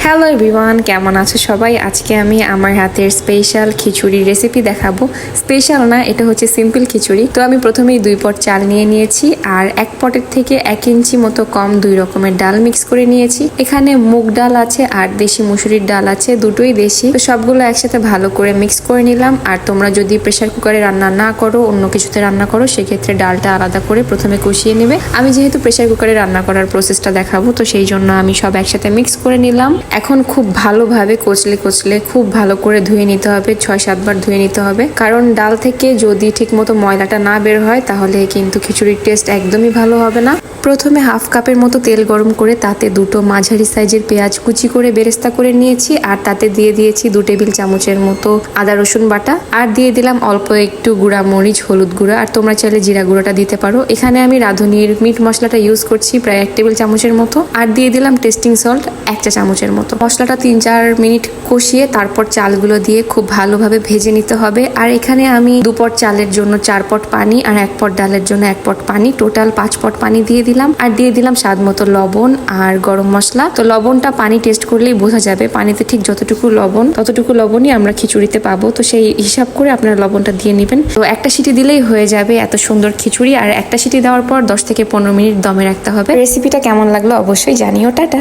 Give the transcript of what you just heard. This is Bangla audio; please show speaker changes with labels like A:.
A: হ্যালো এভরিওয়ান, কেমন আছো সবাই? আজকে আমি আমার হাতের স্পেশাল খিচুড়ির রেসিপি দেখাবো। স্পেশাল না, এটা হচ্ছে সিম্পল খিচুড়ি। তো আমি প্রথমেই 2 পট চাল নিয়ে নিয়েছি আর 1 পটের থেকে 1 ইঞ্চি মতো কম 2 রকমের ডাল মিক্স করে নিয়েছি। এখানে মুগ ডাল আছে আর দেশি মুসুরির ডাল আছে, দুটোই দেশি। তো সবগুলো একসাথে ভালো করে মিক্স করে নিলাম। আর তোমরা যদি প্রেসার কুকারে রান্না না করো, অন্য কিছুতে রান্না করো, সেক্ষেত্রে ডালটা আলাদা করে প্রথমে কষিয়ে নেবে। আমি যেহেতু প্রেসার কুকারে রান্না করার প্রসেসটা দেখাবো, তো সেই জন্য আমি সব একসাথে মিক্স করে নিলাম। এখন খুব ভালোভাবে কচলে কচলে খুব ভালো করে ধুয়ে নিতে হবে, 6-7 বার ধুয়ে নিতে হবে। কারণ ডাল থেকে যদি ঠিকমতো ময়লাটা না বের হয় তাহলে কিন্তু খিচুড়ির টেস্ট একদমই ভালো হবে না। প্রথমে 1/2 কাপের মতো তেল গরম করে তাতে 2টো মাঝারি সাইজের পেঁয়াজ কুচি করে বেরেস্তা করে নিয়েছি। আর তাতে দিয়ে দিয়েছি 2 টেবিল চামচের মতো আদা রসুন বাটা। আর দিয়ে দিলাম অল্প একটু গুঁড়া মরিচ, হলুদ গুঁড়া, আর তোমরা চাইলে জিরা গুঁড়োটা দিতে পারো। এখানে আমি রাঁধুনির মিট মশলাটা ইউজ করছি প্রায় 1 টেবিল চামচের মতো। আর দিয়ে দিলাম টেস্টিং সল্ট 1 চা চামচের মতো। মশলাটা 3-4 মিনিট কষিয়ে তারপর চালগুলো দিয়ে খুব ভালোভাবে ভেজে নিতে হবে। আর এখানে আমি 2 পট চালের জন্য 4 পট পানি আর 1 পট ডালের জন্য 1 পট পানি, টোটাল 5 পট পানি দিয়ে দিলাম। আর দিয়ে দিলাম স্বাদ মতো লবণ আর গরম মশলা। তো লবণটা পানি টেস্ট করলেই বোঝা যাবে, পানিতে ঠিক যতটুকু লবণ ততটুকু লবণই আমরা খিচুড়িতে পাবো। তো সেই হিসাব করে আপনারা লবণটা দিয়ে নেবেন। তো একটা সিটি দিলেই হয়ে যাবে এত সুন্দর খিচুড়ি। আর একটা সিটি দেওয়ার পর 10 থেকে 15 মিনিট দমে রাখতে হবে। রেসিপিটা কেমন লাগলো অবশ্যই জানিও। টাটা।